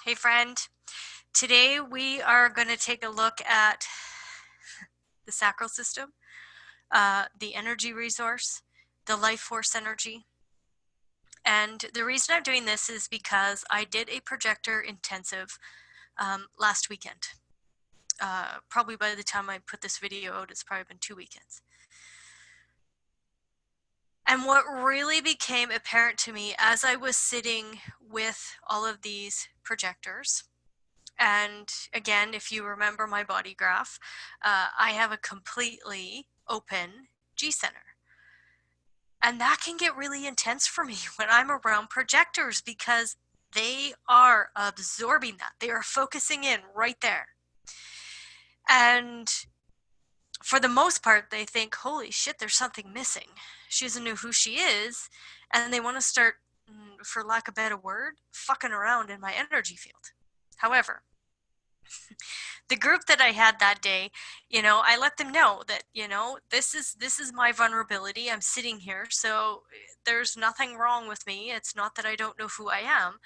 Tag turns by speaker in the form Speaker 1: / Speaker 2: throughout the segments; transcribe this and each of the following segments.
Speaker 1: Hey friend, today we are going to take a look at the sacral system, the energy resource, the life force energy. And the reason I'm doing this is because I did a projector intensive last weekend. Probably by the time I put this video out, it's probably been 2 weekends. And what really became apparent to me as I was sitting with all of these projectors, and again, if you remember my body graph, I have a completely open G center. And that can get really intense for me when I'm around projectors because they are absorbing that. They are focusing in right there. And for the most part, they think, holy shit, there's something missing. She doesn't know who she is. And they want to start, for lack of a better word, fucking around in my energy field. However, the group that I had that day, I let them know that, this is my vulnerability. I'm sitting here, so there's nothing wrong with me. It's not that I don't know who I am.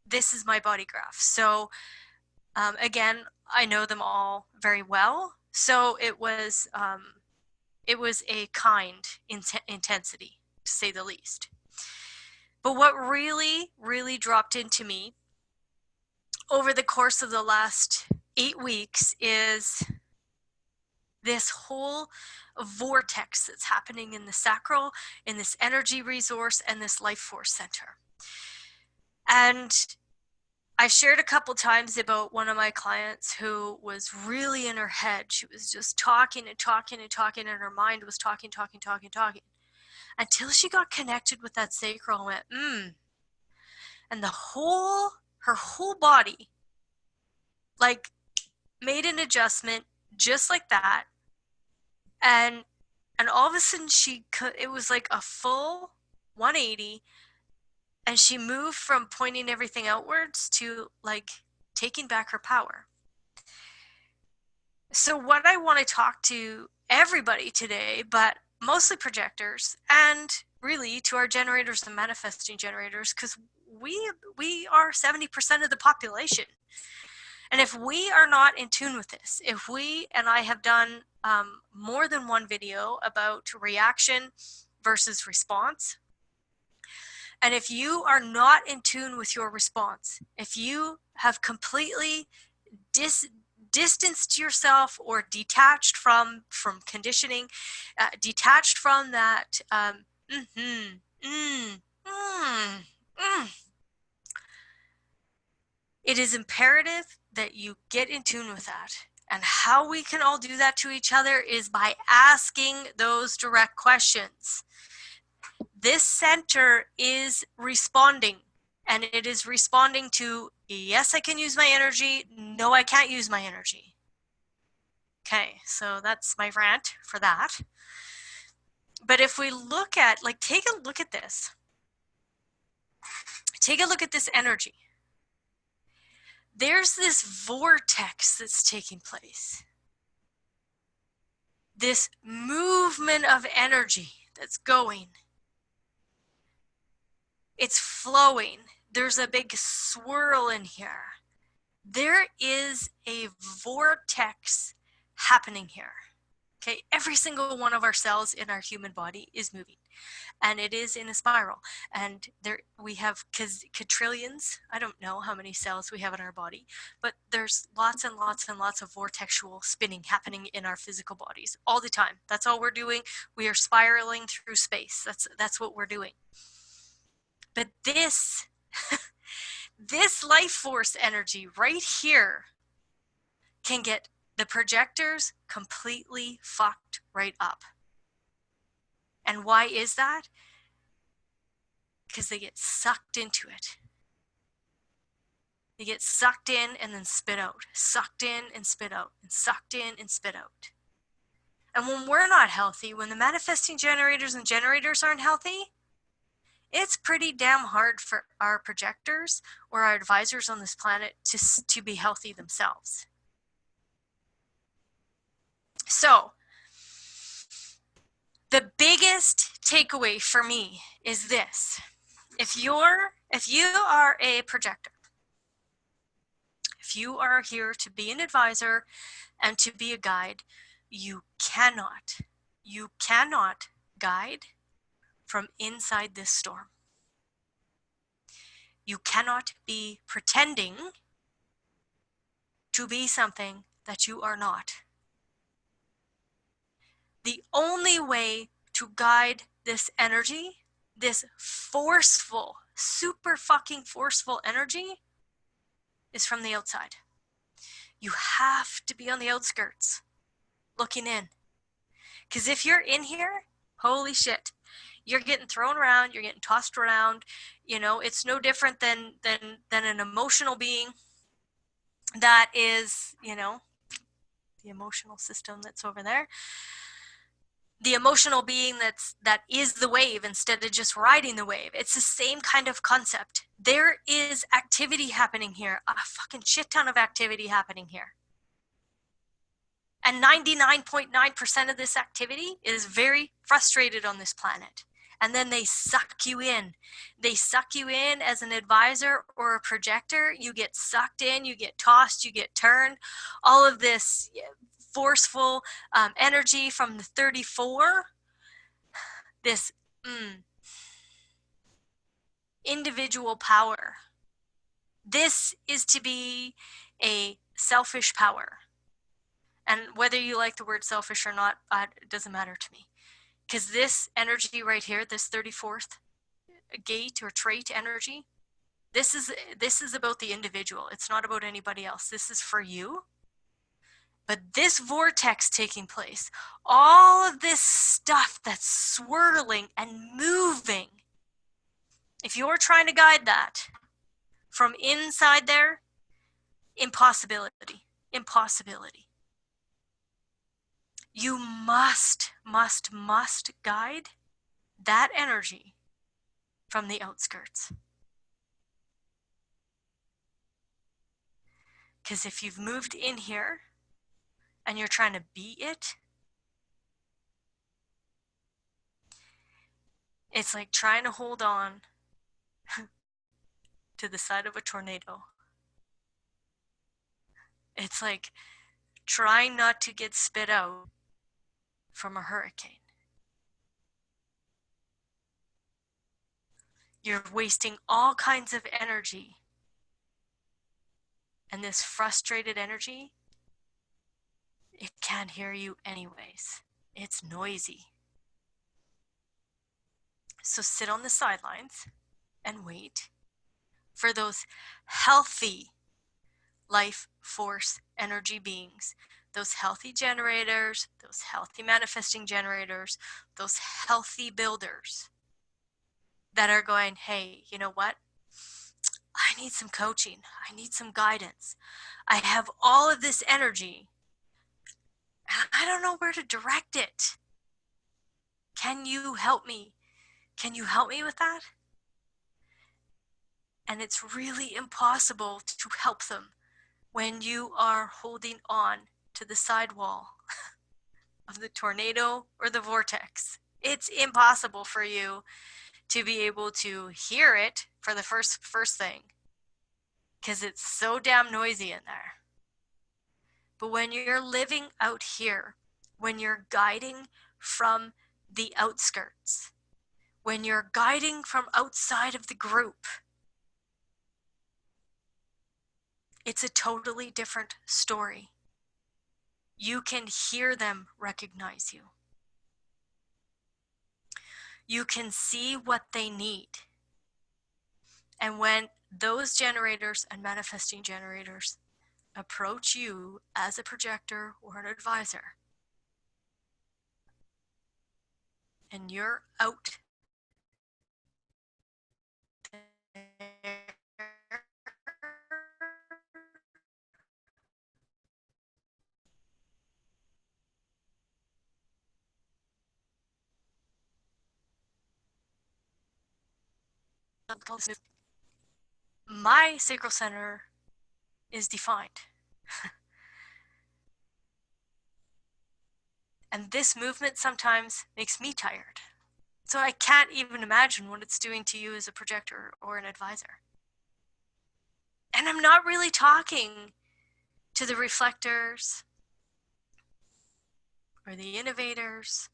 Speaker 1: This is my body graph. So again, I know them all very well. So it was a kind intensity, to say the least. But what really, really dropped into me over the course of the last 8 weeks is this whole vortex that's happening in the sacral, in this energy resource, and this life force center. And I've shared a couple times about one of my clients who was really in her head. She was just talking and talking and talking, and her mind was talking, until she got connected with that sacral and went, and her whole body, like, made an adjustment just like that. And all of a sudden it was like a full 180, and she moved from pointing everything outwards to like taking back her power. So what I want to talk to everybody today, but mostly projectors, and really to our generators and manifesting generators, because we are 70% of the population. And if we are not in tune with this, and I have done more than one video about reaction versus response, and if you are not in tune with your response, if you have completely distanced yourself or detached from conditioning, detached from that, it is imperative that you get in tune with that. And how we can all do that to each other is by asking those direct questions. This center is responding, and it is responding to, yes, I can use my energy. No, I can't use my energy. Okay, so that's my rant for that. But if we look at, take a look at this. Take a look at this energy. There's this vortex that's taking place. This movement of energy that's going. It's flowing. There's a big swirl in here. There is a vortex happening here. Okay, every single one of our cells in our human body is moving, and it is in a spiral. And there we have quadrillions. I don't know how many cells we have in our body, but there's lots and lots and lots of vortexual spinning happening in our physical bodies all the time. That's all we're doing. We are spiraling through space. That's what we're doing. But this this life force energy right here can get the projectors completely fucked right up. And why is that? Because they get sucked into it. They get sucked in and then spit out. Sucked in and spit out. And sucked in and spit out. And when we're not healthy, when the manifesting generators and generators aren't healthy, it's pretty damn hard for our projectors or our advisors on this planet to be healthy themselves. So, the biggest takeaway for me is this. If you are a projector, If you are here to be an advisor and to be a guide, you cannot guide from inside this storm. You cannot be pretending to be something that you are not. The only way to guide this energy, this forceful, super fucking forceful energy, is from the outside. You have to be on the outskirts, looking in. Because if you're in here, holy shit, you're getting thrown around, you're getting tossed around. You know, it's no different than an emotional being that is, you know, the emotional system that's over there. The emotional being that is the wave instead of just riding the wave. It's the same kind of concept. There is activity happening here, a fucking shit ton of activity happening here. And 99.9% of this activity is very frustrated on this planet. And then they suck you in. They suck you in as an advisor or a projector. You get sucked in, you get tossed, you get turned. All of this forceful energy from the 34, this individual power. This is to be a selfish power. And whether you like the word selfish or not, it doesn't matter to me. Because this energy right here, this 34th gate or trait energy, this is about the individual. It's not about anybody else. This is for you. But this vortex taking place, all of this stuff that's swirling and moving, if you're trying to guide that from inside there, impossibility. You must guide that energy from the outskirts. Because if you've moved in here and you're trying to be it, it's like trying to hold on to the side of a tornado. It's like trying not to get spit out from a hurricane. You're wasting all kinds of energy. And this frustrated energy, it can't hear you anyways. It's noisy. So sit on the sidelines and wait for those healthy life force energy beings, those healthy generators, those healthy manifesting generators, those healthy builders that are going, hey, you know what? I need some coaching. I need some guidance. I have all of this energy and I don't know where to direct it. Can you help me? Can you help me with that? And it's really impossible to help them when you are holding on to the sidewall of the tornado or the vortex. It's impossible for you to be able to hear it for the first thing, because it's so damn noisy in there. But when you're living out here, when you're guiding from the outskirts, when you're guiding from outside of the group, it's a totally different story. You can hear them recognize you. You can see what they need. And when those generators and manifesting generators approach you as a projector or an advisor, and you're out there my sacral center is defined. And this movement sometimes makes me tired. So I can't even imagine what it's doing to you as a projector or an advisor. And I'm not really talking to the reflectors or the innovators.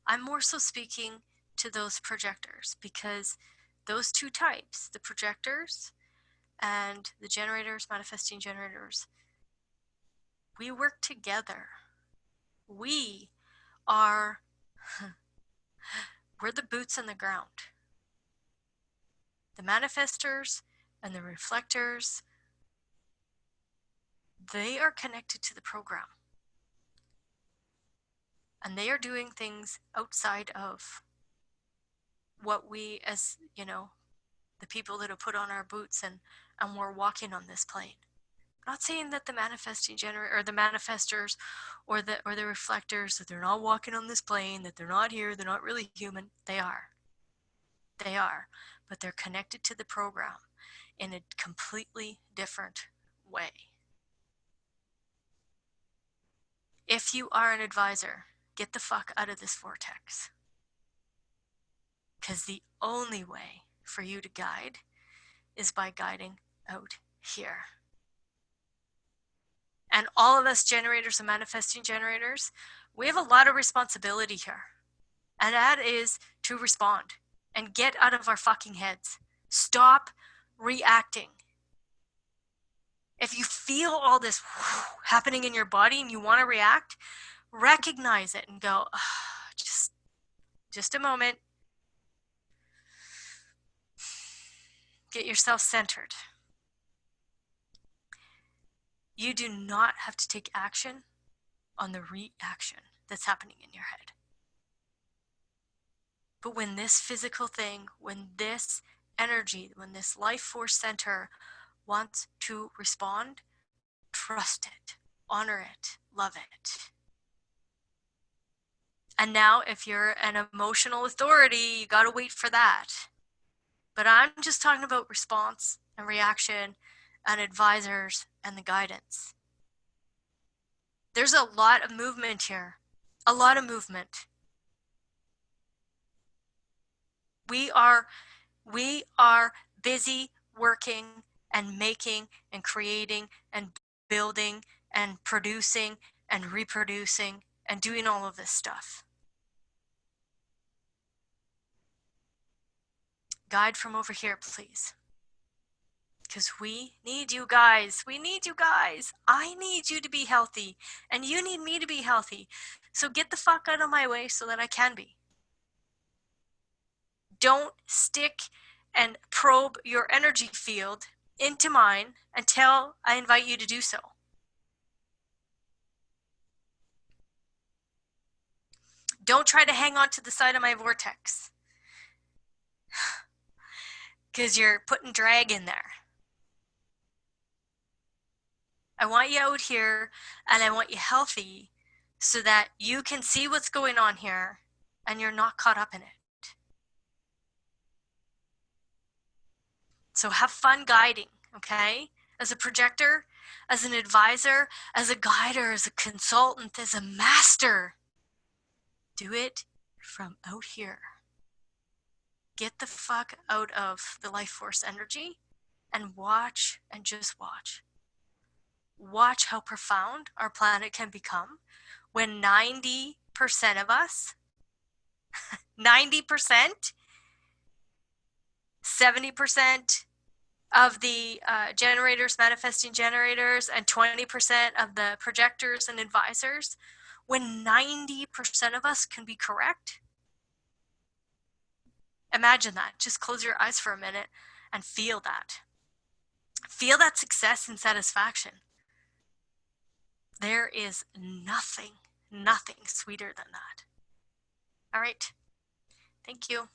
Speaker 1: I'm more so speaking to those projectors, because those two types, the projectors and the generators, manifesting generators, we work together. We are, we're the boots on the ground. The manifestors and the reflectors, they are connected to the program. And they are doing things outside of what we, as, you know, the people that have put on our boots and we're walking on this plane. I'm not saying that the manifesting generator or the manifestors or the reflectors, that they're not walking on this plane, that they're not here, they're not really human. They are. They are. But they're connected to the program in a completely different way. If you are an advisor, get the fuck out of this vortex. Because the only way for you to guide is by guiding out here. And all of us generators and manifesting generators, we have a lot of responsibility here. And that is to respond and get out of our fucking heads. Stop reacting. If you feel all this happening in your body and you want to react, recognize it and go, just a moment. Get yourself centered. You do not have to take action on the reaction that's happening in your head. But when this physical thing, when this energy, when this life force center wants to respond, trust it, honor it, love it. And now if you're an emotional authority, you got to wait for that. But I'm just talking about response and reaction and advisors and the guidance. There's a lot of movement here, a lot of movement. We are busy working and making and creating and building and producing and reproducing and doing all of this stuff. Guide from over here, please. Because we need you guys. We need you guys. I need you to be healthy. And you need me to be healthy. So get the fuck out of my way so that I can be. Don't stick and probe your energy field into mine until I invite you to do so. Don't try to hang on to the side of my vortex, because you're putting drag in there. I want you out here and I want you healthy so that you can see what's going on here and you're not caught up in it. So have fun guiding, okay? As a projector, as an advisor, as a guider, as a consultant, as a master. Do it from out here. Get the fuck out of the life force energy and watch, and just watch. Watch how profound our planet can become when 90% of us, 90%, 70% of the generators, manifesting generators, and 20% of the projectors and advisors, when 90% of us can be correct. Imagine that. Just close your eyes for a minute and feel that. Feel that success and satisfaction. There is nothing sweeter than that. All right. Thank you.